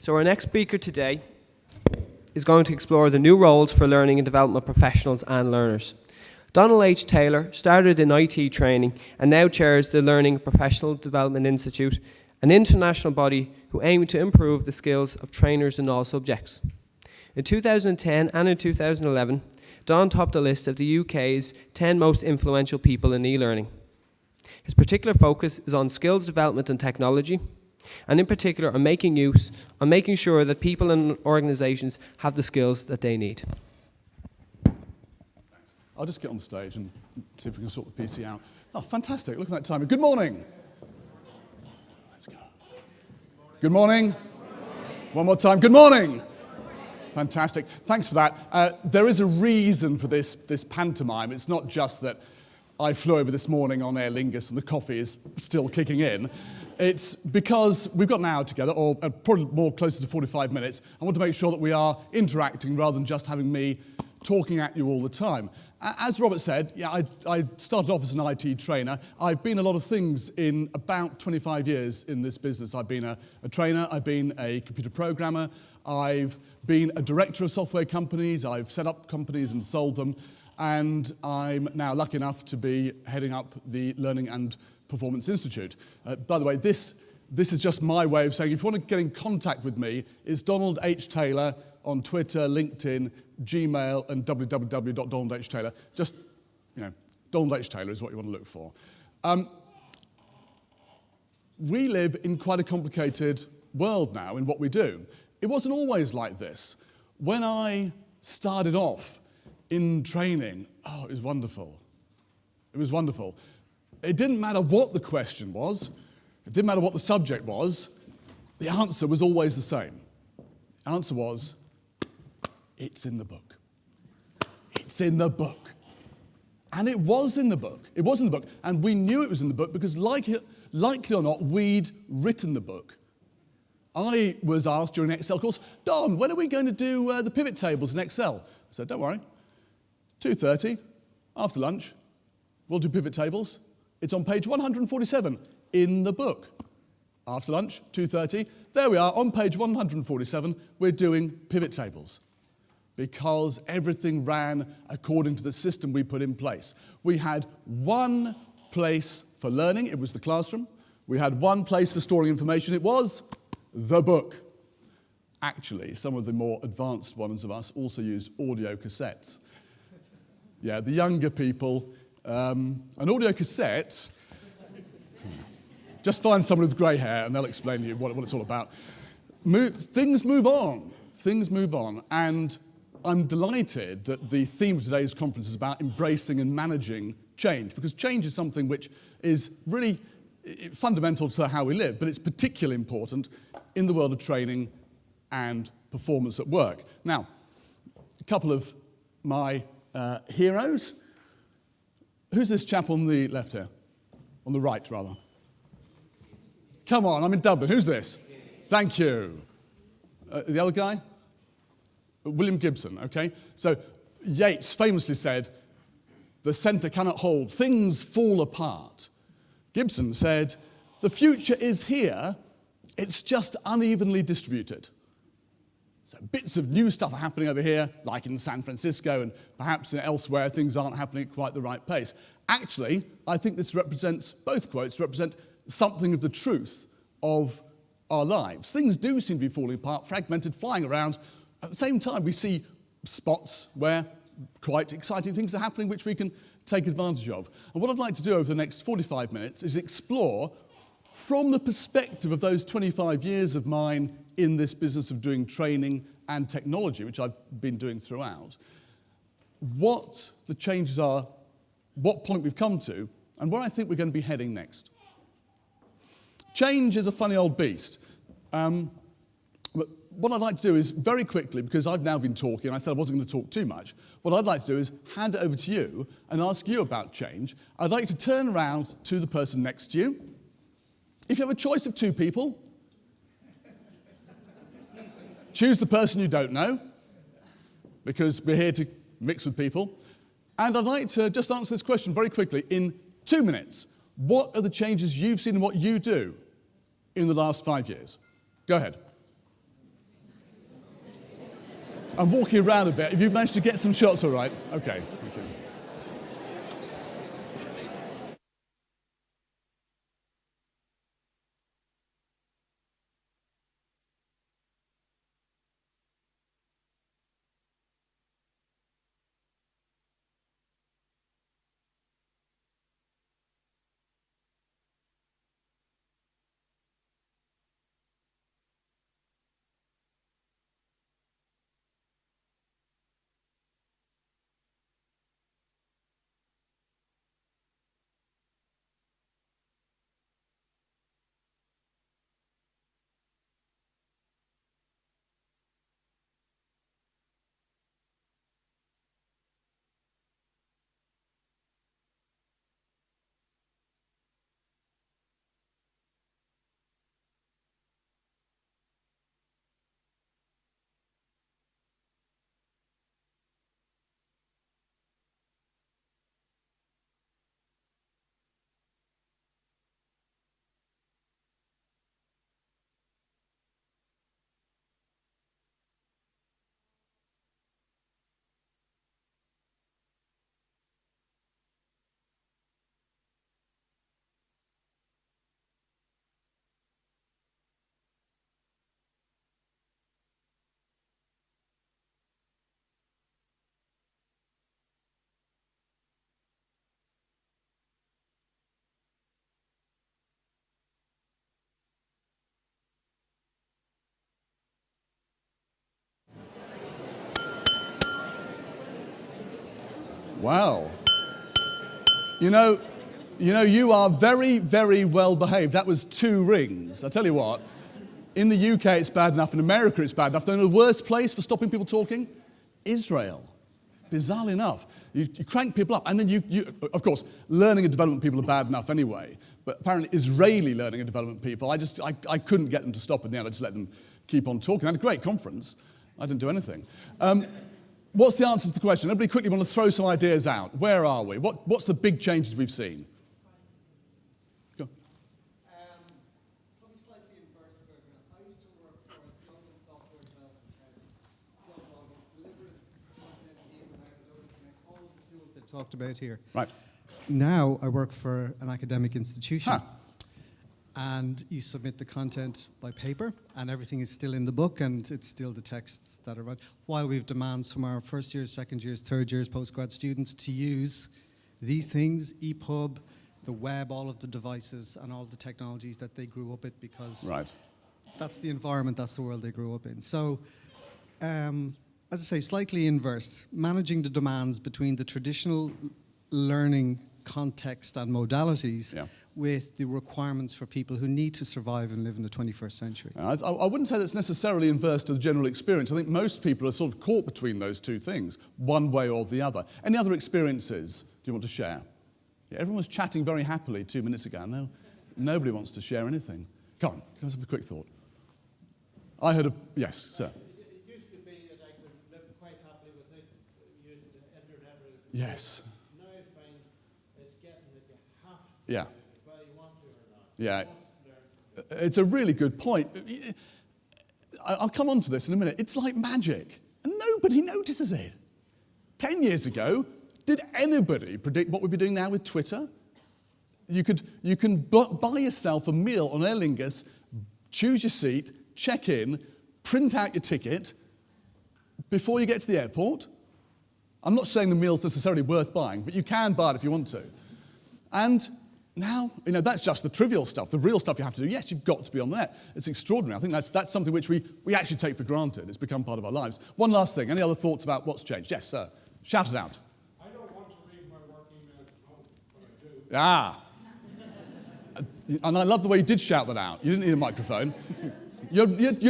So our next speaker today is going to explore the new roles for learning and development professionals and learners. Donald H.Taylor started in IT training and now chairs the Learning Professional Development Institute, an international body who aim to improve the skills of trainers in all subjects. In 2010 and in 2011, Don topped the list of the UK's 10 most influential people in e-learning. His particular focus is on skills development and technology, and in particular on making sure that people and organisations have the skills that they need. I'll just get on stage and see if we can sort the PC out. Oh, fantastic. Look at that timing. Good morning. Let's go. Good morning. One more time. Good morning. Fantastic. Thanks for that. There is a reason for this pantomime. It's not just that I flew over this morning on Aer Lingus and the coffee is still kicking in. It's because we've got an hour together, or probably more closer to 45 minutes. I want to make sure that we are interacting rather than just having me talking at you all the time. As Robert said, yeah, I started off as an IT trainer. I've been a lot of things in about 25 years in this business. I've been a trainer, I've been a computer programmer, I've been a director of software companies, I've set up companies and sold them, and I'm now lucky enough to be heading up the Learning and Performance Institute. By the way, this is just my way of saying if you want to get in contact with me, it's Donald H. Taylor on Twitter, LinkedIn, Gmail, and www.donaldhtaylor. Just, Donald H. Taylor is what you want to look for. We live in quite a complicated world now in what we do. It wasn't always like this. When I started off in training, it was wonderful. It was wonderful. It didn't matter what the question was. It didn't matter what the subject was. The answer was always the same. The answer was, it's in the book. It's in the book. And it was in the book. It was in the book. And we knew it was in the book because, likely or not, we'd written the book. I was asked during an Excel course, Don, when are we going to do the pivot tables in Excel? I said, don't worry. 2:30, after lunch, we'll do pivot tables. It's on page 147 in the book. After lunch, 2:30, there we are, on page 147, we're doing pivot tables because everything ran according to the system we put in place. We had one place for learning, it was the classroom. We had one place for storing information, it was the book. Actually, some of the more advanced ones of us also used audio cassettes. Yeah, the younger people, an audio cassette, just find someone with grey hair and they'll explain to you what it's all about. Things move on, and I'm delighted that the theme of today's conference is about embracing and managing change, because change is something which is really fundamental to how we live, but it's particularly important in the world of training and performance at work. Now, a couple of my heroes. Who's this chap on the left here? On the right, rather. Come on, I'm in Dublin. Who's this? Thank you. The other guy? William Gibson, okay? So Yeats famously said, the centre cannot hold, things fall apart. Gibson said, the future is here, it's just unevenly distributed. So bits of new stuff are happening over here, like in San Francisco, and perhaps elsewhere things aren't happening at quite the right pace. Actually, I think this represents, both quotes represent something of the truth of our lives. Things do seem to be falling apart, fragmented, flying around. At the same time, we see spots where quite exciting things are happening which we can take advantage of. And what I'd like to do over the next 45 minutes is explore, from the perspective of those 25 years of mine in this business of doing training and technology, which I've been doing throughout, what the changes are, what point we've come to, and where I think we're going to be heading next. Change is a funny old beast. But what I'd like to do is, very quickly, because I've now been talking, and I said I wasn't going to talk too much, what I'd like to do is hand it over to you and ask you about change. I'd like to turn around to the person next to you. If you have a choice of two people, choose the person you don't know, because we're here to mix with people. And I'd like to just answer this question very quickly in 2 minutes. What are the changes you've seen and what you do in the last 5 years? Go ahead. I'm walking around a bit. Have you managed to get some shots all right? Okay. Wow. You are very, very well behaved. That was 2 rings. I tell you what, in the UK it's bad enough, in America it's bad enough. Then the worst place for stopping people talking? Israel. Bizarrely enough. You crank people up, and then you of course, learning and development people are bad enough anyway, but apparently Israeli learning and development people, I couldn't get them to stop in the end. I just let them keep on talking. I had a great conference. I didn't do anything. What's the answer to the question? Everybody quickly want to throw some ideas out. Where are we? What's the big changes we've seen? Go. Probably slightly inverse of everything else. I used to work for a global software development house. Delivered content in the Connect, all of the tools that talked about here. Right. Now I work for an academic institution. Huh. And you submit the content by paper, and everything is still in the book, and it's still the texts that are right. While we've demands from our first years, second years, third years, postgrad students to use these things, EPUB, the web, all of the devices, and all of the technologies that they grew up with, because that's the environment, that's the world they grew up in. So, as I say, slightly inverse, managing the demands between the traditional learning context and modalities with the requirements for people who need to survive and live in the 21st century. I wouldn't say that's necessarily inverse to the general experience. I think most people are sort of caught between those 2 things, one way or the other. Any other experiences do you want to share? Yeah, everyone was chatting very happily 2 minutes ago. No, nobody wants to share anything. Come on, let's have a quick thought. I heard of... Yes, sir. It used to be that I could live quite happily with it, using the internet. Yes. Now I find it's getting that you have to Yeah. whether you want to or not. Yeah. You must learn. It's a really good point. I'll come on to this in a minute. It's like magic, and nobody notices it. 10 years ago, did anybody predict what we'd be doing now with Twitter? You can buy yourself a meal on Aer Lingus, choose your seat, check in, print out your ticket before you get to the airport. I'm not saying the meal's necessarily worth buying, but you can buy it if you want to. And now, that's just the trivial stuff. The real stuff you have to do, yes, you've got to be on the net. It's extraordinary. I think that's something which we actually take for granted. It's become part of our lives. One last thing. Any other thoughts about what's changed? Yes, sir. Shout it out. I don't want to read my work emails at home, but I do. And I love the way you did shout that out. You didn't need a microphone. You're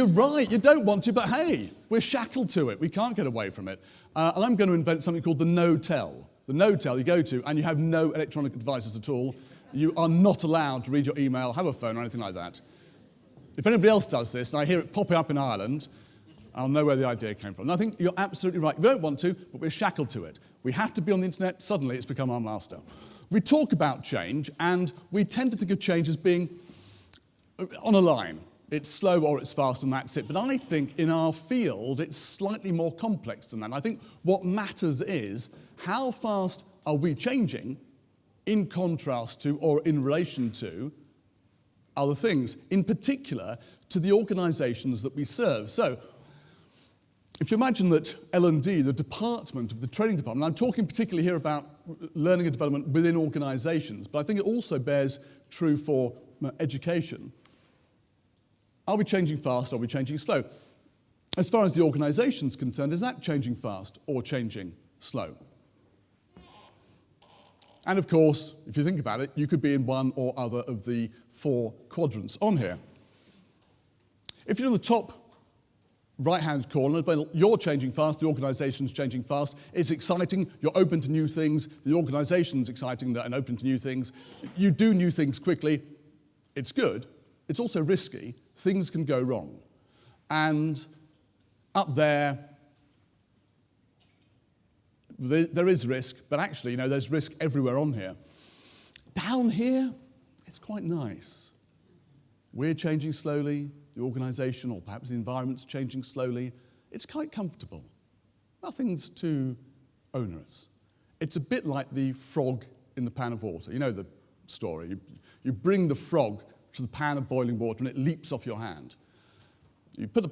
right. You don't want to, but hey, we're shackled to it. We can't get away from it. And I'm going to invent something called the no-tell. The no-tell you go to, and you have no electronic devices at all. You are not allowed to read your email, have a phone, or anything like that. If anybody else does this, and I hear it popping up in Ireland, I'll know where the idea came from. And I think you're absolutely right. We don't want to, but we're shackled to it. We have to be on the internet. Suddenly, it's become our master. We talk about change, and we tend to think of change as being on a line. it's slow or it's fast and that's it. But I think in our field, it's slightly more complex than that. And I think what matters is how fast are we changing in contrast to or in relation to other things, in particular to the organizations that we serve. So if you imagine that L&D, the department of the training department, I'm talking particularly here about learning and development within organizations, but I think it also bears true for education. Are we changing fast or are we changing slow? As far as the organization's concerned, is that changing fast or changing slow? And of course, if you think about it, you could be in one or other of the 4 quadrants on here. If you're in the top right-hand corner, but you're changing fast, the organization's changing fast, it's exciting, you're open to new things, the organization's exciting and open to new things, you do new things quickly, it's good, it's also risky, things can go wrong. And up there is risk, but actually, there's risk everywhere on here. Down here, it's quite nice. We're changing slowly, the organisation or perhaps the environment's changing slowly. It's quite comfortable. Nothing's too onerous. It's a bit like the frog in the pan of water. You know the story. You bring the frog to the pan of boiling water and it leaps off your hand. You put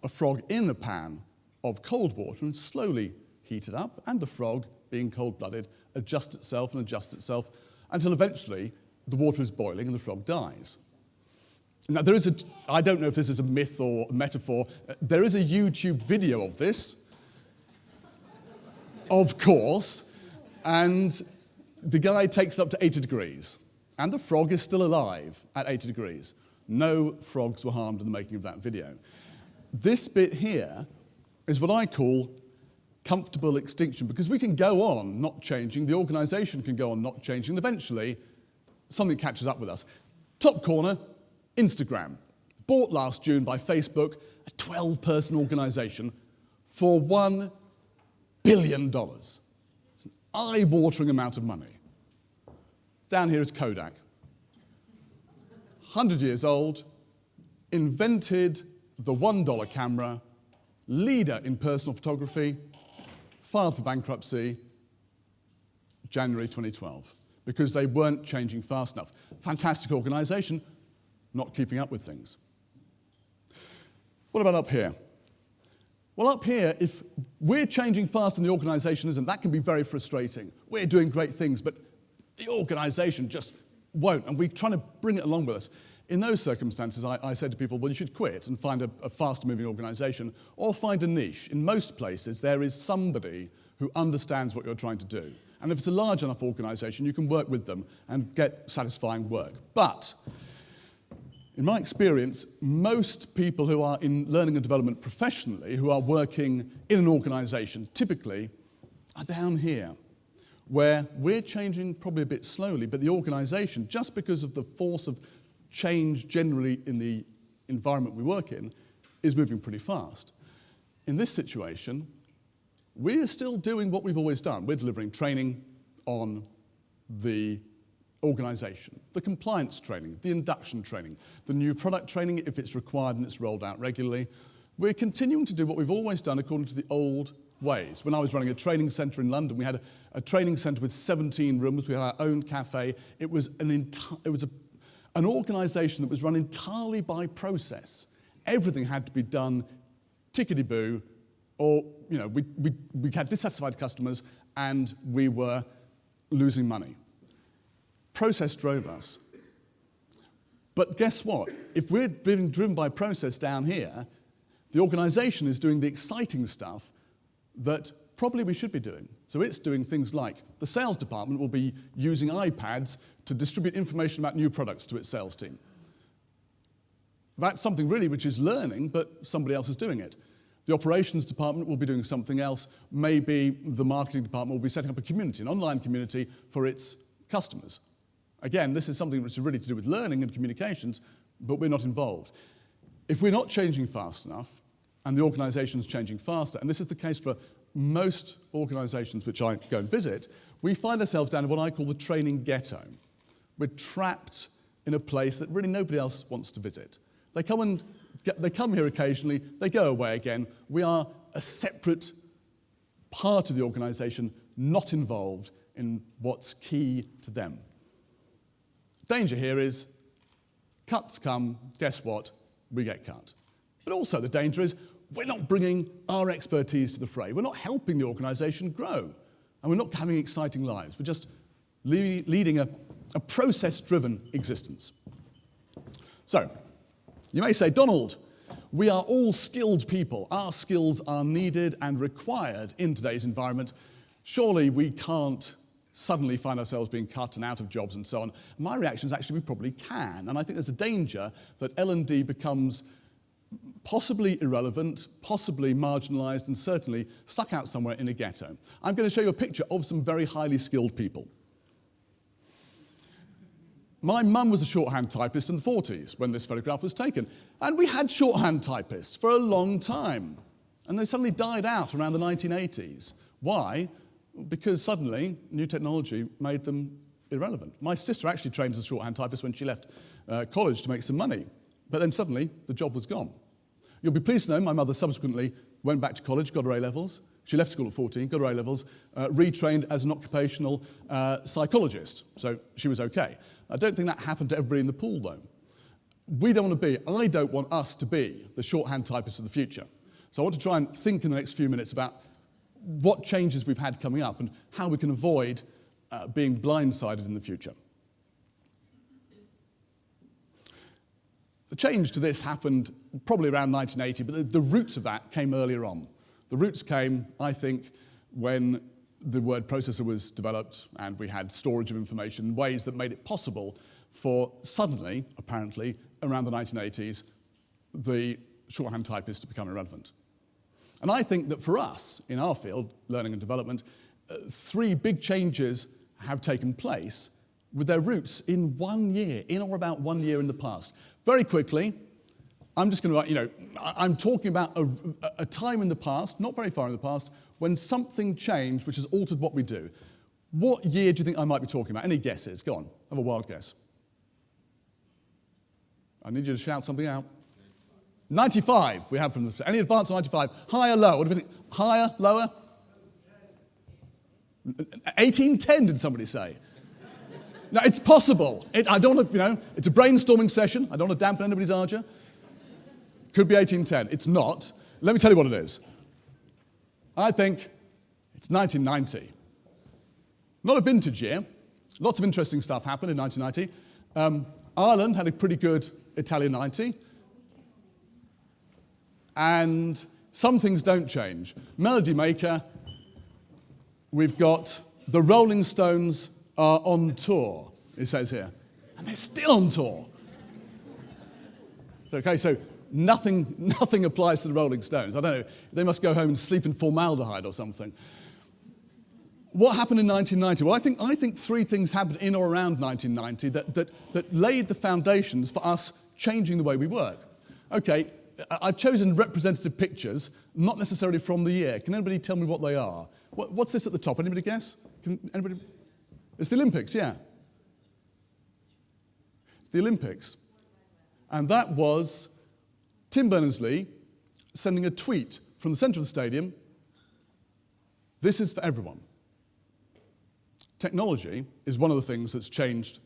a frog in a pan of cold water and slowly heat it up, and the frog, being cold-blooded, adjusts itself until eventually the water is boiling and the frog dies. Now, I don't know if this is a myth or a metaphor, there is a YouTube video of this, of course, and the guy takes it up to 80 degrees, and the frog is still alive at 80 degrees. No frogs were harmed in the making of that video. This bit here is what I call comfortable extinction, because we can go on not changing, the organisation can go on not changing, and eventually something catches up with us. Top corner, Instagram. Bought last June by Facebook, a 12-person organisation, for $1 billion. It's an eye-watering amount of money. Down here is Kodak. 100 years old, invented the $1 camera, leader in personal photography, filed for bankruptcy, January 2012, because they weren't changing fast enough. Fantastic organisation, not keeping up with things. What about up here? Well, up here, if we're changing fast and the organisation isn't, that can be very frustrating. We're doing great things, but the organisation just won't, and we're trying to bring it along with us. In those circumstances, I said to people, well, you should quit and find a faster-moving organisation or find a niche. In most places, there is somebody who understands what you're trying to do. And if it's a large enough organisation, you can work with them and get satisfying work. But in my experience, most people who are in learning and development professionally, who are working in an organisation, typically are down here, where we're changing probably a bit slowly, but the organisation, just because of the force of change generally in the environment we work in, is moving pretty fast. In this situation, we're still doing what we've always done. We're delivering training on the organisation, the compliance training, the induction training, the new product training if it's required and it's rolled out regularly. We're continuing to do what we've always done according to the old ways. When I was running a training centre in London, we had a training centre with 17 rooms. We had our own cafe. It was an organisation that was run entirely by process. Everything had to be done tickety-boo, or we had dissatisfied customers and we were losing money. Process drove us. But guess what? If we're being driven by process down here, the organisation is doing the exciting stuff that probably we should be doing. So it's doing things like the sales department will be using iPads to distribute information about new products to its sales team. That's something really which is learning, but somebody else is doing it. The operations department will be doing something else. Maybe the marketing department will be setting up a community, an online community for its customers. Again, this is something which is really to do with learning and communications, but we're not involved. If we're not changing fast enough, and the organisation's changing faster, and this is the case for most organisations which I go and visit, we find ourselves down in what I call the training ghetto. We're trapped in a place that really nobody else wants to visit. They come here occasionally, they go away again. We are a separate part of the organisation, not involved in what's key to them. Danger here is cuts come, guess what? We get cut. But also the danger is we're not bringing our expertise to the fray. We're not helping the organisation grow. And we're not having exciting lives. We're just leading a process-driven existence. So, you may say, Donald, we are all skilled people. Our skills are needed and required in today's environment. Surely we can't suddenly find ourselves being cut and out of jobs and so on. My reaction is actually we probably can. And I think there's a danger that L&D becomes possibly irrelevant, possibly marginalised, and certainly stuck out somewhere in a ghetto. I'm going to show you a picture of some very highly skilled people. My mum was a shorthand typist in the 40s when this photograph was taken. And we had shorthand typists for a long time. And they suddenly died out around the 1980s. Why? Because suddenly new technology made them irrelevant. My sister actually trained as a shorthand typist when she left college to make some money. But then suddenly the job was gone. You'll be pleased to know my mother subsequently went back to college, got her A-levels. She left school at 14, got her A-levels, retrained as an occupational psychologist. So she was okay. I don't think that happened to everybody in the pool, though. I don't want us to be the shorthand typists of the future. So I want to try and think in the next few minutes about what changes we've had coming up and how we can avoid being blindsided in the future. The change to this happened probably around 1980, but the roots of that came earlier on. The roots came, I think, when the word processor was developed and we had storage of information in ways that made it possible for suddenly, apparently, around the 1980s, the shorthand typist to become irrelevant. And I think that for us, in our field, learning and development, three big changes have taken place with their roots in 1 year, in or about 1 year in the past. Very quickly, I'm just going to, I'm talking about a time in the past, not very far in the past, when something changed which has altered what we do. What year do you think I might be talking about? Any guesses? Go on, have a wild guess. I need you to shout something out. 95 we have from the... Any advance on 95? Higher, lower? What do you think? Higher, lower? 1810, did somebody say? No, it's possible. I don't want to, it's a brainstorming session. I don't want to dampen anybody's ardor. Could be 1810. It's not. Let me tell you what it is. I think it's 1990. Not a vintage year. Lots of interesting stuff happened in 1990. Ireland had a pretty good Italian 90. And some things don't change. Melody Maker, we've got the Rolling Stones are on tour, it says here. And they're still on tour. Okay, so nothing applies to the Rolling Stones. I don't know, they must go home and sleep in formaldehyde or something. What happened in 1990? Well, I think three things happened in or around 1990 that laid the foundations for us changing the way we work. Okay, I've chosen representative pictures, not necessarily from the year. Can anybody tell me what they are? What's this at the top? Anybody guess? Anybody? It's the Olympics, yeah. The Olympics. And that was Tim Berners-Lee sending a tweet from the centre of the stadium, "This is for everyone." Technology is one of the things that's changed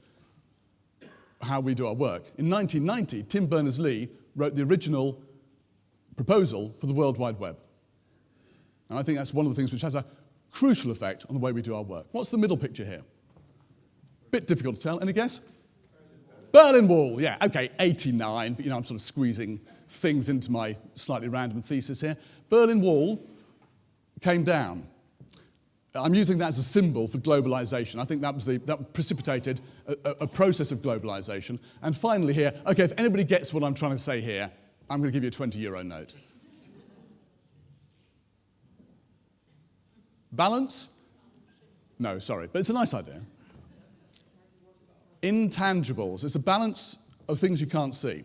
how we do our work. In 1990, Tim Berners-Lee wrote the original proposal for the World Wide Web. And I think that's one of the things which has a crucial effect on the way we do our work. What's the middle picture here? Bit difficult to tell. Any guess? Berlin Wall, yeah, okay, 89, but I'm sort of squeezing things into my slightly random thesis here. Berlin Wall came down. I'm using that as a symbol for globalization. I think that precipitated a process of globalization. And finally here, okay, if anybody gets what I'm trying to say here, I'm going to give you a 20-euro note. Balance? No, sorry, but it's a nice idea. Intangibles. It's a balance of things you can't see.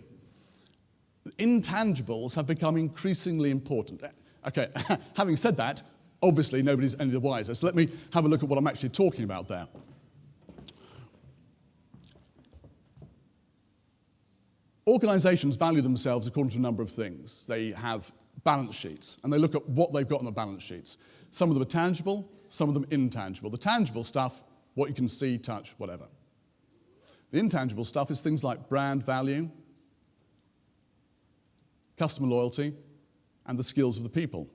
Intangibles have become increasingly important. Okay, having said that, obviously nobody's any the wiser, so let me have a look at what I'm actually talking about there. Organisations value themselves according to a number of things. They have balance sheets, and they look at what they've got on the balance sheets. Some of them are tangible, some of them intangible. The tangible stuff, what you can see, touch, whatever. The intangible stuff is things like brand value, customer loyalty, and the skills of the people.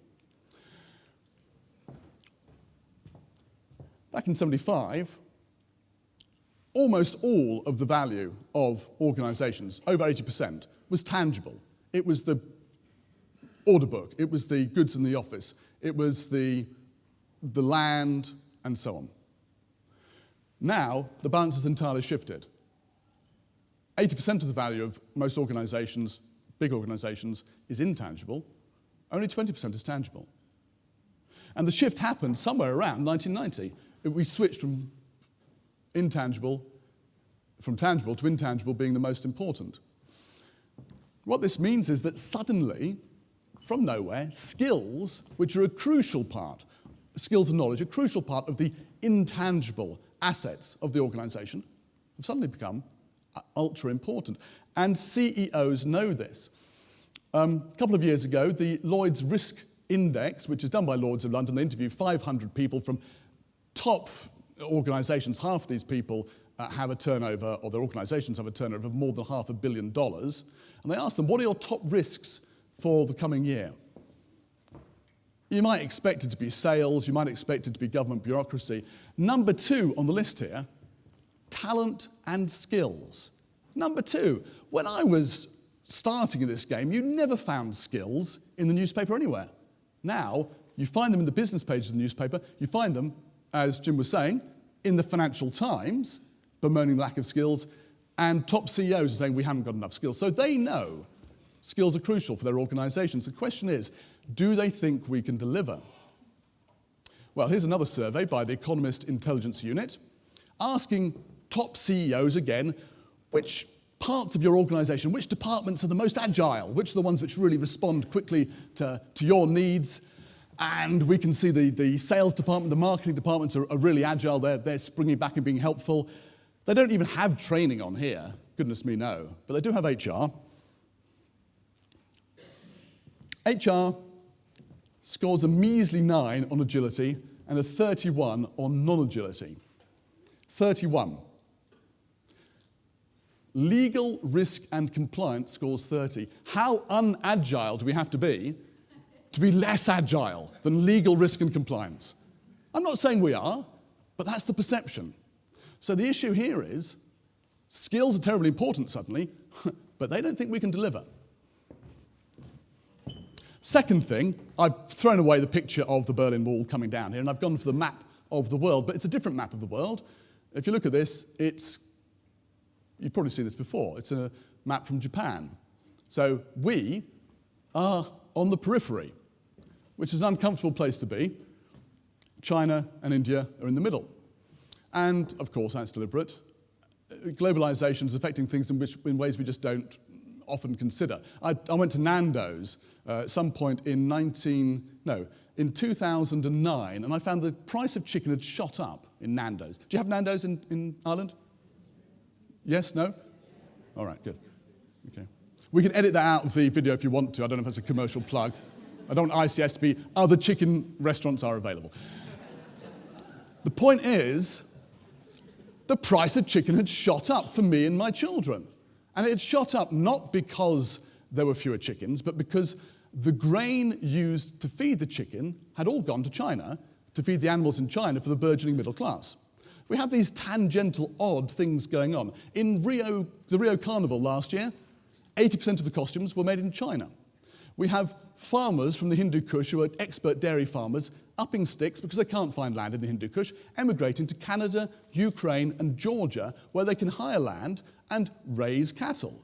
Back in 1975, almost all of the value of organisations, over 80%, was tangible. It was the order book, it was the goods in the office, it was the land, and so on. Now, the balance has entirely shifted. 80% of the value of most organisations, big organisations, is intangible. Only 20% is tangible. And the shift happened somewhere around 1990. We switched from tangible to intangible being the most important. What this means is that suddenly, from nowhere, skills, which are a crucial part, skills and knowledge, a crucial part of the intangible assets of the organisation, have suddenly become ultra important. And CEOs know this. A couple of years ago, the Lloyd's Risk Index, which is done by Lloyd's of London, they interview 500 people from top organisations. Half of these people have a turnover, or their organisations have a turnover of more than $500 million. And they ask them, what are your top risks for the coming year? You might expect it to be sales, you might expect it to be government bureaucracy. Number 2 on the list here, talent and skills. Number 2, when I was starting in this game, you never found skills in the newspaper anywhere. Now, you find them in the business pages of the newspaper, you find them, as Jim was saying, in the Financial Times, bemoaning the lack of skills, and top CEOs are saying we haven't got enough skills. So they know skills are crucial for their organisations. The question is, do they think we can deliver? Well, here's another survey by the Economist Intelligence Unit, asking top CEOs again, which parts of your organisation, which departments are the most agile, which are the ones which really respond quickly to your needs. And we can see the sales department, the marketing departments are really agile, they're springing back and being helpful. They don't even have training on here, goodness me no, but they do have HR. HR scores a measly 9 on agility and a 31 on non-agility. 31. Legal, risk, and compliance scores 30. How unagile do we have to be less agile than legal, risk, and compliance? I'm not saying we are, but that's the perception. So the issue here is, skills are terribly important suddenly, but they don't think we can deliver. Second thing, I've thrown away the picture of the Berlin Wall coming down here, and I've gone for the map of the world, but it's a different map of the world. If you look at this, you've probably seen this before. It's a map from Japan. So we are on the periphery, which is an uncomfortable place to be. China and India are in the middle. And, of course, that's deliberate. Globalization is affecting things in ways we just don't often consider. I went to Nando's at some point in 2009, and I found the price of chicken had shot up in Nando's. Do you have Nando's in Ireland? Yes? No? All right, good. Okay. We can edit that out of the video if you want to. I don't know if that's a commercial plug. I don't want ICS to be, other chicken restaurants are available. The point is, the price of chicken had shot up for me and my children. And it had shot up not because there were fewer chickens, but because the grain used to feed the chicken had all gone to China to feed the animals in China for the burgeoning middle class. We have these tangential, odd things going on. In the Rio Carnival last year, 80% of the costumes were made in China. We have farmers from the Hindu Kush, who are expert dairy farmers, upping sticks because they can't find land in the Hindu Kush, emigrating to Canada, Ukraine, and Georgia, where they can hire land and raise cattle.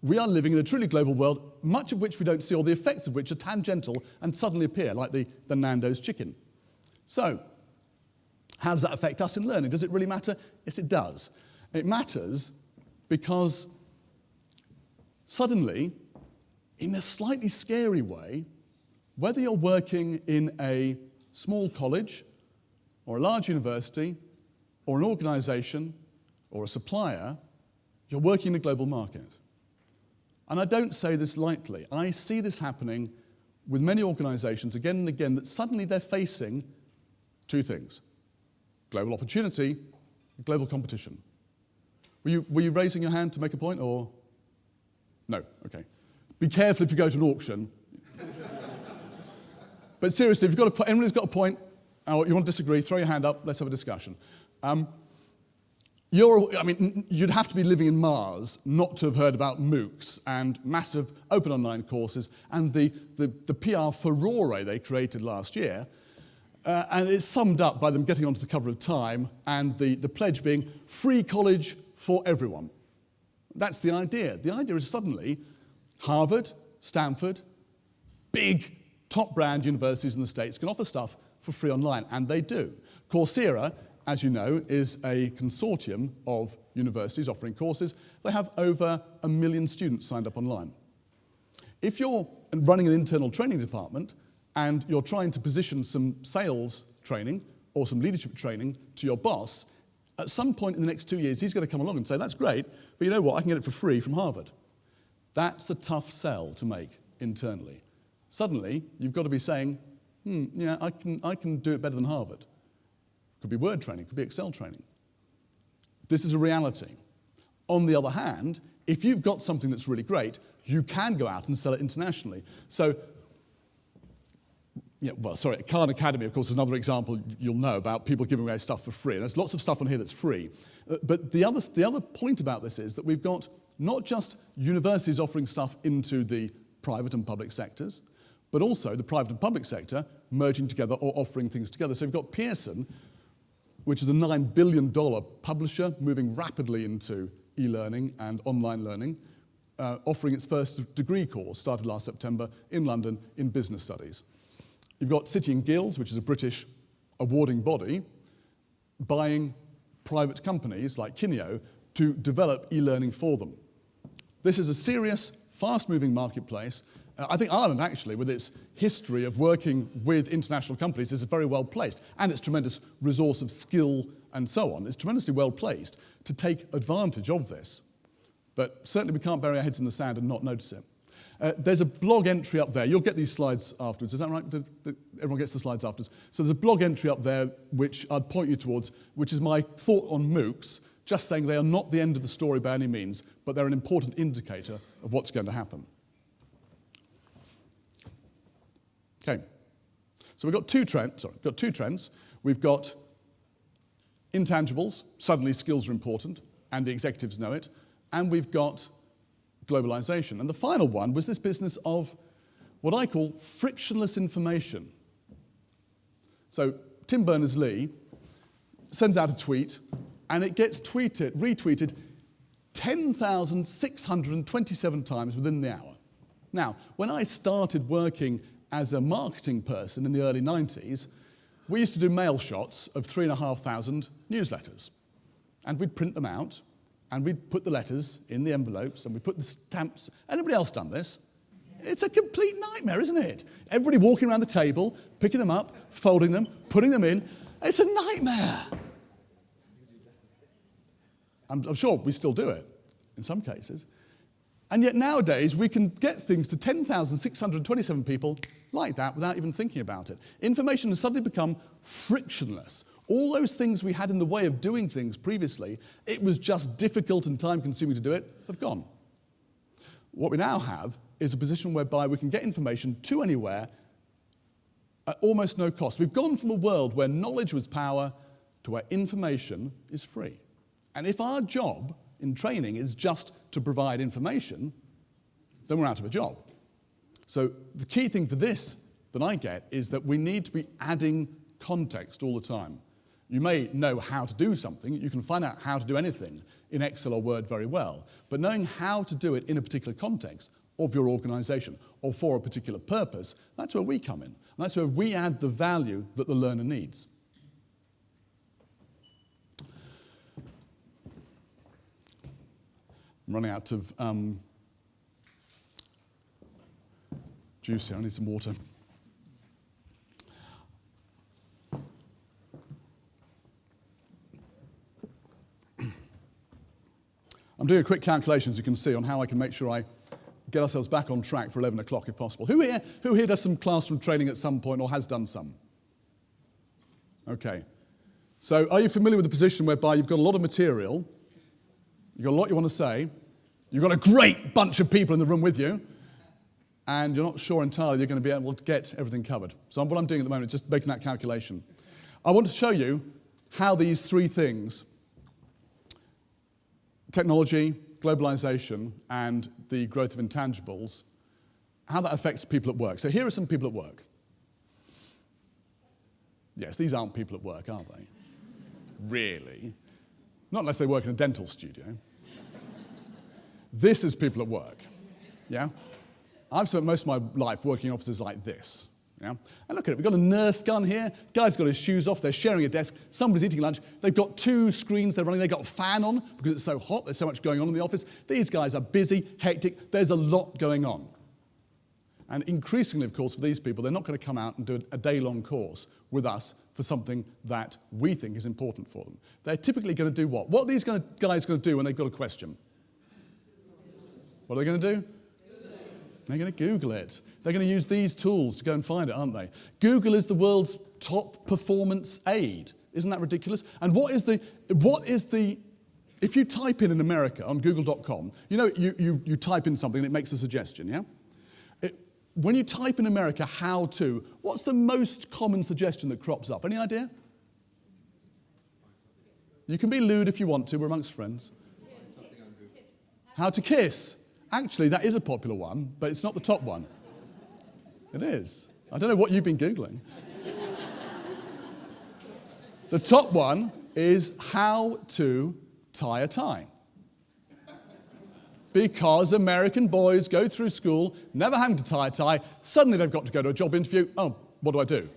We are living in a truly global world, much of which we don't see, or the effects of which are tangential and suddenly appear, like the Nando's chicken. So, how does that affect us in learning? Does it really matter? Yes, it does. It matters because suddenly, in a slightly scary way, whether you're working in a small college or a large university or an organisation or a supplier, you're working in a global market. And I don't say this lightly. I see this happening with many organisations again and again, that suddenly they're facing two things: global opportunity, global competition. Were you raising your hand to make a point, or? No, okay. Be careful if you go to an auction. But seriously, if you've got anybody's got a point, or you want to disagree, throw your hand up, let's have a discussion. You'd have to be living in Mars not to have heard about MOOCs and massive open online courses and the PR furore they created last year. And it's summed up by them getting onto the cover of Time and the pledge being free college for everyone. That's the idea. The idea is suddenly Harvard, Stanford, big top brand universities in the States can offer stuff for free online, and they do. Coursera, as you know, is a consortium of universities offering courses. They have over 1 million students signed up online. If you're running an internal training department and you're trying to position some sales training or some leadership training to your boss, at some point in the next 2 years, he's going to come along and say, that's great, but you know what, I can get it for free from Harvard. That's a tough sell to make internally. Suddenly, you've got to be saying, yeah, I can do it better than Harvard. Could be word training, could be Excel training. This is a reality. On the other hand, if you've got something that's really great, you can go out and sell it internationally. So, Khan Academy, of course, is another example you'll know about people giving away stuff for free. And there's lots of stuff on here that's free. But the other point about this is that we've got not just universities offering stuff into the private and public sectors, but also the private and public sector merging together or offering things together. So we've got Pearson, which is a $9 billion publisher moving rapidly into e-learning and online learning, offering its first degree course, started last September in London in business studies. You've got City and Guilds, which is a British awarding body, buying private companies like Kineo to develop e-learning for them. This is a serious, fast-moving marketplace. I think Ireland, actually, with its history of working with international companies, is very well placed, and its tremendous resource of skill and so on. It's tremendously well placed to take advantage of this. But certainly we can't bury our heads in the sand and not notice it. There's a blog entry up there. You'll get these slides afterwards. Is that right? Everyone gets the slides afterwards. So there's a blog entry up there which I'd point you towards, which is my thought on MOOCs, just saying they are not the end of the story by any means, but they're an important indicator of what's going to happen. Okay, so we've got two trends. We've got intangibles, suddenly skills are important, and the executives know it, and we've got globalization. And the final one was this business of what I call frictionless information. So Tim Berners-Lee sends out a tweet, and it gets retweeted 10,627 times within the hour. Now, when I started working as a marketing person in the early 90s, we used to do mail shots of 3,500 newsletters. And we'd print them out, and we'd put the letters in the envelopes, and we'd put the stamps. Anybody else done this? It's a complete nightmare, isn't it? Everybody walking around the table, picking them up, folding them, putting them in. It's a nightmare. I'm sure we still do it in some cases. And yet nowadays, we can get things to 10,627 people like that without even thinking about it. Information has suddenly become frictionless. All those things we had in the way of doing things previously, it was just difficult and time-consuming to do it, have gone. What we now have is a position whereby we can get information to anywhere at almost no cost. We've gone from a world where knowledge was power to where information is free. And if our job in training is just to provide information, then we're out of a job. So the key thing for this that I get is that we need to be adding context all the time. You may know how to do something. You can find out how to do anything in Excel or Word very well. But knowing how to do it in a particular context of your organization or for a particular purpose, that's where we come in. And that's where we add the value that the learner needs. I'm running out of juice here. I need some water. I'm doing a quick calculation, as you can see, on how I can make sure I get ourselves back on track for 11 o'clock if possible. Who here does some classroom training at some point or has done some? Okay. So are you familiar with the position whereby you've got a lot of material, you've got a lot you want to say, you've got a great bunch of people in the room with you, and you're not sure entirely you're going to be able to get everything covered. So what I'm doing at the moment is just making that calculation. I want to show you how these three things, technology, globalization, and the growth of intangibles, how that affects people at work. So here are some people at work. Yes, these aren't people at work, are they? Really? Not unless they work in a dental studio. This is people at work, yeah? I've spent most of my life working in offices like this, yeah? And look at it, we've got a Nerf gun here, guy's got his shoes off, they're sharing a desk, somebody's eating lunch, they've got two screens they're running, they've got a fan on because it's so hot, there's so much going on in the office. These guys are busy, hectic, there's a lot going on. And increasingly, of course, for these people, they're not going to come out and do a day-long course with us for something that we think is important for them. They're typically going to do what? What are these guys going to do when they've got a question? What are they going to do? They're going to Google it. They're going to use these tools to go and find it, aren't they? Google is the world's top performance aid. Isn't that ridiculous? And what is the, if you type in America on google.com, you know, you type in something and it makes a suggestion, yeah? When you type in America, how to, what's the most common suggestion that crops up? Any idea? You can be lewd if you want to, we're amongst friends. How to kiss. Actually, that is a popular one, but it's not the top one. It is. I don't know what you've been Googling. The top one is how to tie a tie. Because American boys go through school, never having to tie a tie, suddenly they've got to go to a job interview. Oh, what do?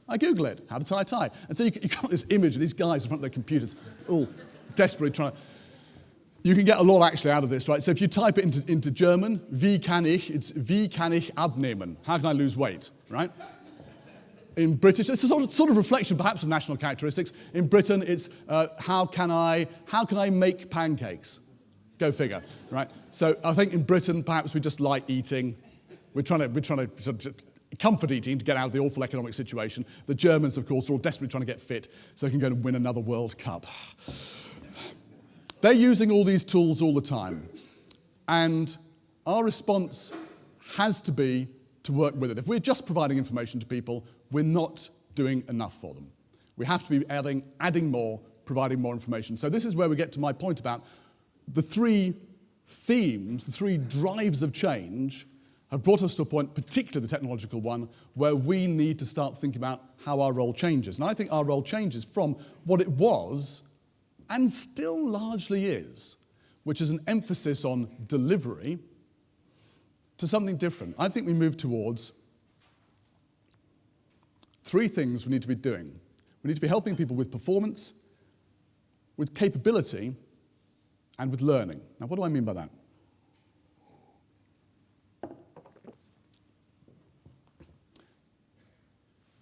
I Google it, how to tie a tie. And so you've got this image of these guys in front of their computers, all desperately trying to... You can get a lot actually out of this, right? So if you type it into German, wie kann ich, it's wie kann ich abnehmen? How can I lose weight, right? In British, it's a sort of reflection perhaps of national characteristics. In Britain, it's how can I make pancakes? Go figure, right? So I think in Britain, perhaps we just like eating. We're trying to comfort eating to get out of the awful economic situation. The Germans, of course, are all desperately trying to get fit so they can go and win another World Cup. They're using all these tools all the time. And our response has to be to work with it. If we're just providing information to people, we're not doing enough for them. We have to be adding more, providing more information. So this is where we get to my point about the three themes, the three drives of change have brought us to a point, particularly the technological one, where we need to start thinking about how our role changes. And I think our role changes from what it was, and still largely is, which is an emphasis on delivery, to something different. I think we move towards three things we need to be doing. We need to be helping people with performance, with capability, and with learning. Now, what do I mean by that?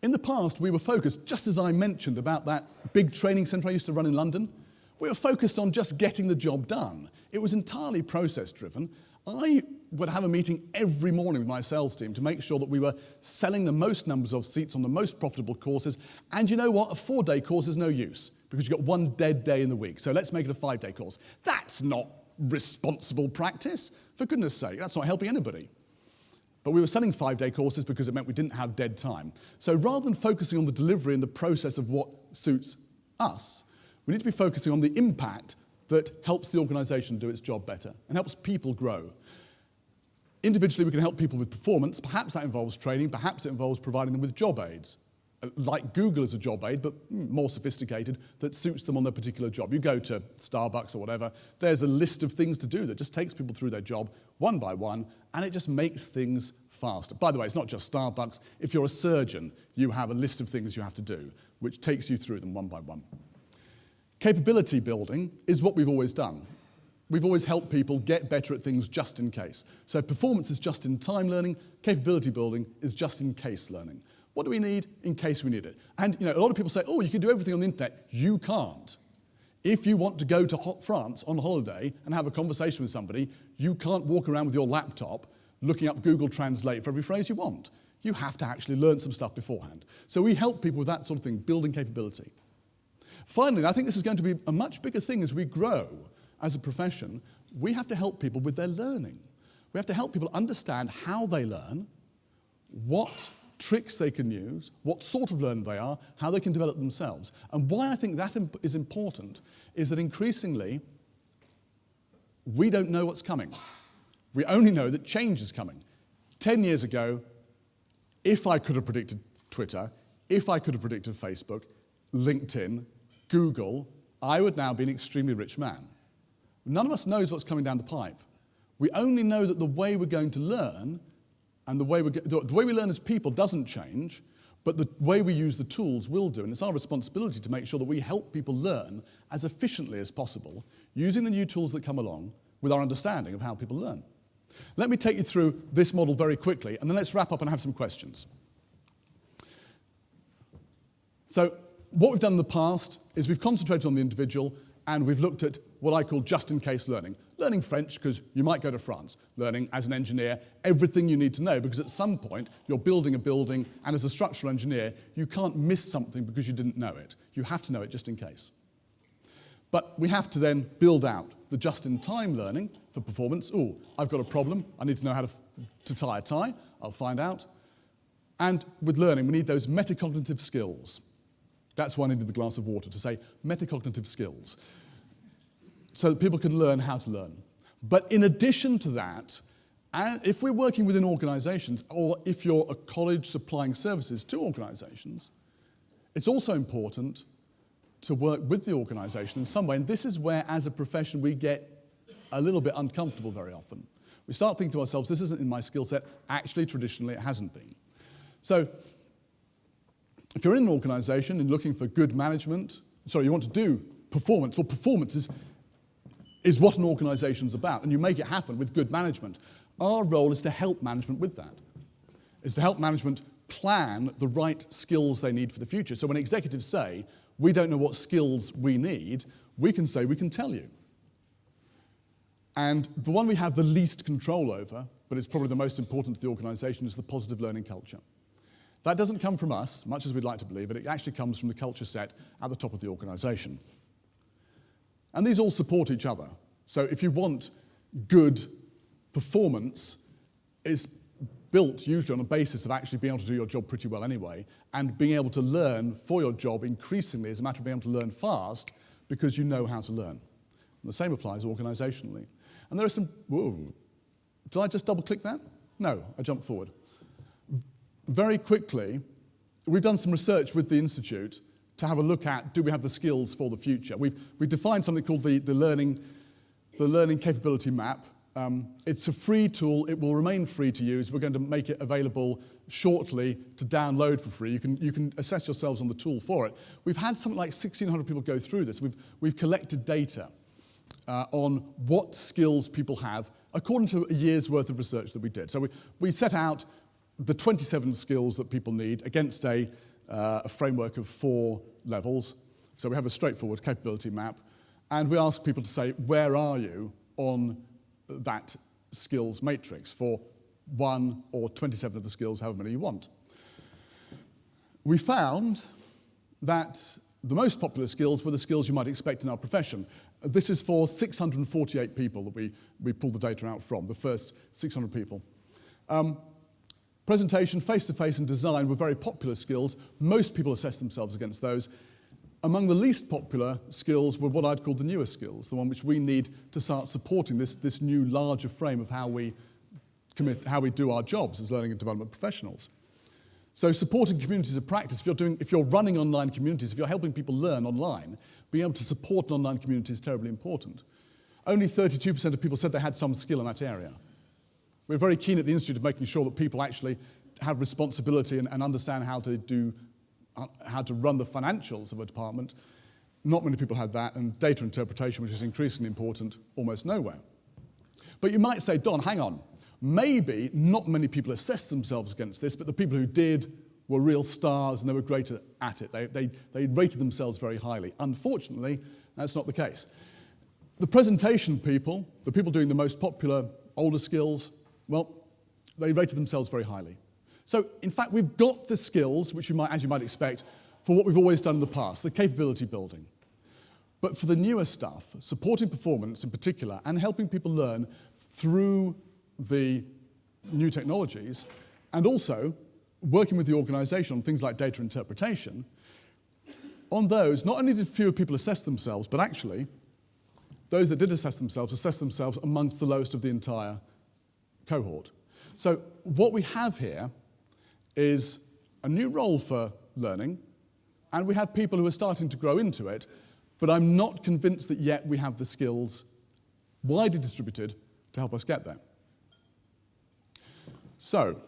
In the past, we were focused, just as I mentioned about that big training centre I used to run in London, we were focused on just getting the job done. It was entirely process-driven. I would have a meeting every morning with my sales team to make sure that we were selling the most numbers of seats on the most profitable courses. And you know what? A 4-day course is no use because you've got one dead day in the week. So let's make it a 5-day course. That's not responsible practice. For goodness sake, that's not helping anybody. But we were selling 5-day courses because it meant we didn't have dead time. So rather than focusing on the delivery and the process of what suits us, we need to be focusing on the impact that helps the organisation do its job better and helps people grow. Individually, we can help people with performance. Perhaps that involves training. Perhaps it involves providing them with job aids, like Google is a job aid, but more sophisticated, that suits them on their particular job. You go to Starbucks or whatever, there's a list of things to do that just takes people through their job one by one, and it just makes things faster. By the way, it's not just Starbucks. If you're a surgeon, you have a list of things you have to do, which takes you through them one by one. Capability building is what we've always done. We've always helped people get better at things just in case. So performance is just-in-time learning. Capability building is just-in-case learning. What do we need in case we need it? And a lot of people say, oh, you can do everything on the internet. You can't. If you want to go to France on holiday and have a conversation with somebody, you can't walk around with your laptop looking up Google Translate for every phrase you want. You have to actually learn some stuff beforehand. So we help people with that sort of thing, building capability. Finally, and I think this is going to be a much bigger thing as we grow as a profession, we have to help people with their learning. We have to help people understand how they learn, what tricks they can use, what sort of learner they are, how they can develop themselves. And why I think that is important is that increasingly, we don't know what's coming. We only know that change is coming. 10 years ago, if I could have predicted Twitter, if I could have predicted Facebook, LinkedIn, Google, I would now be an extremely rich man. None of us knows what's coming down the pipe. We only know that the way we're going to learn and the way we learn as people doesn't change, but the way we use the tools will do. And it's our responsibility to make sure that we help people learn as efficiently as possible, using the new tools that come along with our understanding of how people learn. Let me take you through this model very quickly, and then let's wrap up and have some questions. So what we've done in the past is we've concentrated on the individual, and we've looked at what I call just-in-case learning. Learning French, because you might go to France. Learning, as an engineer, everything you need to know, because at some point, you're building a building, and as a structural engineer, you can't miss something because you didn't know it. You have to know it just in case. But we have to then build out the just-in-time learning for performance. Oh, I've got a problem. I need to know how to tie a tie. I'll find out. And with learning, we need those metacognitive skills. That's why I needed the glass of water, to say metacognitive skills, so that people can learn how to learn. But in addition to that, if we're working within organizations, or if you're a college supplying services to organizations, it's also important to work with the organization in some way. And this is where, as a profession, we get a little bit uncomfortable very often. We start thinking to ourselves, this isn't in my skill set. Actually, traditionally, it hasn't been. So if you're in an organization and looking for good management, you want to do performance, well, performance is what an organization's about, and you make it happen with good management. Our role is to help management with that, is to help management plan the right skills they need for the future. So when executives say, we don't know what skills we need, we can say, we can tell you. And the one we have the least control over, but it's probably the most important to the organization, is the positive learning culture. That doesn't come from us, much as we'd like to believe, but it actually comes from the culture set at the top of the organization. And these all support each other. So if you want good performance, it's built usually on a basis of actually being able to do your job pretty well anyway, and being able to learn for your job increasingly is a matter of being able to learn fast because you know how to learn. And the same applies organizationally. And there are some, whoa, did I just double click that? No, I jumped forward. Very quickly, we've done some research with the Institute to have a look at, do we have the skills for the future? We've defined something called the learning capability map. It's a free tool. It will remain free to use. We're going to make it available shortly to download for free. You can assess yourselves on the tool for it. We've had something like 1,600 people go through this. We've collected data on what skills people have according to a year's worth of research that we did. So we set out the 27 skills that people need against a framework of 4 levels. So we have a straightforward capability map, and we ask people to say, where are you on that skills matrix for 1 or 27 of the skills, however many you want. We found that the most popular skills were the skills you might expect in our profession. This is for 648 people that we pulled the data out from, the first 600 people. Presentation, face-to-face, and design were very popular skills. Most people assess themselves against those. Among the least popular skills were what I'd call the newer skills, the one which we need to start supporting this new larger frame of how we do our jobs as learning and development professionals. So supporting communities of practice, if you're running online communities, if you're helping people learn online, being able to support an online community is terribly important. Only 32% of people said they had some skill in that area. We're very keen at the Institute of making sure that people actually have responsibility and understand how to run the financials of a department. Not many people had that, and data interpretation, which is increasingly important, almost nowhere. But you might say, Don, hang on. Maybe not many people assessed themselves against this, but the people who did were real stars and they were great at it. They rated themselves very highly. Unfortunately, that's not the case. The presentation people, the people doing the most popular older skills, well, they rated themselves very highly. So, in fact, we've got the skills, which as you might expect, for what we've always done in the past, the capability building. But for the newer stuff, supporting performance in particular, and helping people learn through the new technologies, and also working with the organisation on things like data interpretation, on those, not only did fewer people assess themselves, but actually, those that did assess themselves amongst the lowest of the entire cohort. So what we have here is a new role for learning, and we have people who are starting to grow into it, but I'm not convinced that yet we have the skills widely distributed to help us get there. So,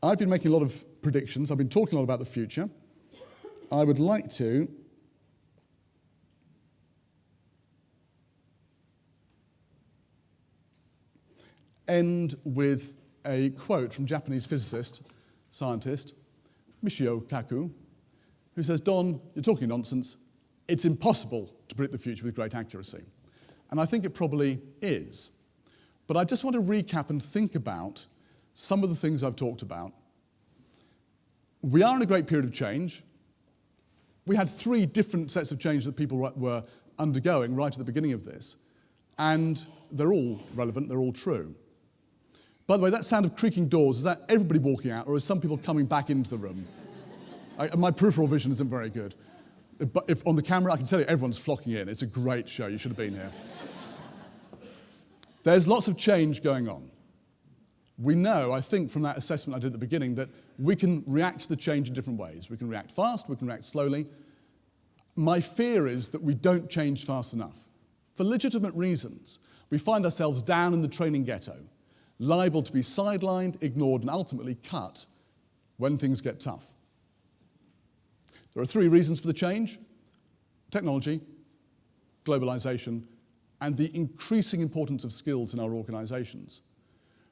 I've been making a lot of predictions. I've been talking a lot about the future. I would like to end with a quote from Japanese physicist, scientist, Michio Kaku, who says, "Don, you're talking nonsense. It's impossible to predict the future with great accuracy." And I think it probably is. But I just want to recap and think about some of the things I've talked about. We are in a great period of change. We had 3 different sets of change that people were undergoing right at the beginning of this, and they're all relevant, they're all true. By the way, that sound of creaking doors, is that everybody walking out, or is some people coming back into the room? My peripheral vision isn't very good. But if on the camera, I can tell you everyone's flocking in. It's a great show, you should have been here. There's lots of change going on. We know, I think, from that assessment I did at the beginning, that we can react to the change in different ways. We can react fast, we can react slowly. My fear is that we don't change fast enough. For legitimate reasons, we find ourselves down in the training ghetto, liable to be sidelined, ignored, and ultimately cut when things get tough. There are 3 reasons for the change: technology, globalization, and the increasing importance of skills in our organizations.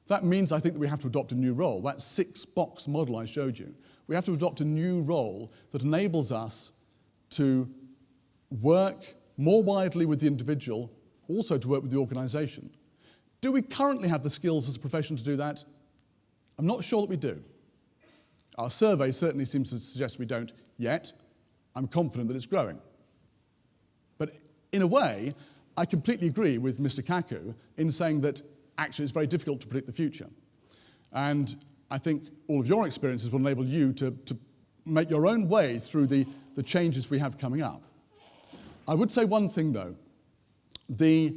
That means, I think, that we have to adopt a new role. That 6-box model I showed you. We have to adopt a new role that enables us to work more widely with the individual, also to work with the organization. Do we currently have the skills as a profession to do that? I'm not sure that we do. Our survey certainly seems to suggest we don't yet. I'm confident that it's growing. But in a way, I completely agree with Mr. Kaku in saying that actually it's very difficult to predict the future. And I think all of your experiences will enable you to make your own way through the changes we have coming up. I would say one thing, though. The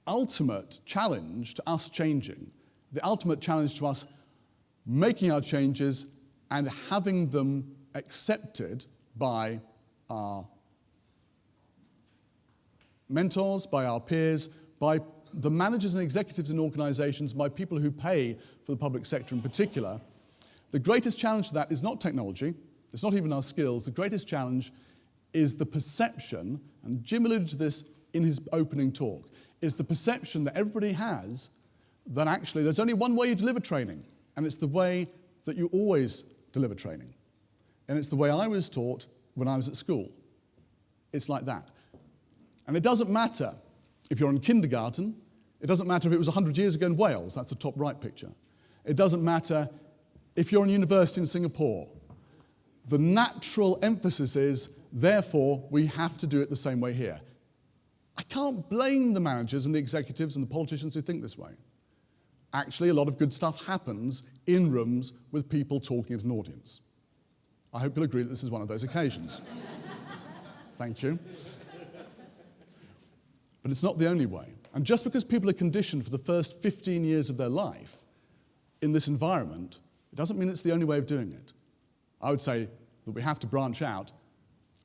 ultimate challenge to us changing, the ultimate challenge to us making our changes and having them accepted by our mentors, by our peers, by the managers and executives in organizations, by people who pay for the public sector in particular, the greatest challenge to that is not technology, it's not even our skills. The greatest challenge is the perception, and Jim alluded to this in his opening talk, is the perception that everybody has that actually there's only one way you deliver training, and it's the way that you always deliver training. And it's the way I was taught when I was at school. It's like that. And it doesn't matter if you're in kindergarten, it doesn't matter if it was 100 years ago in Wales, that's the top right picture. It doesn't matter if you're in university in Singapore. The natural emphasis is, therefore, we have to do it the same way here. I can't blame the managers and the executives and the politicians who think this way. Actually, a lot of good stuff happens in rooms with people talking at an audience. I hope you'll agree that this is one of those occasions. Thank you. But it's not the only way. And just because people are conditioned for the first 15 years of their life in this environment, it doesn't mean it's the only way of doing it. I would say that we have to branch out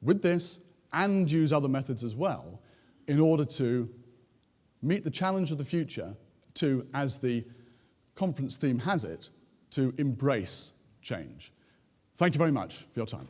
with this and use other methods as well in order to meet the challenge of the future to, as the conference theme has it, to embrace change. Thank you very much for your time.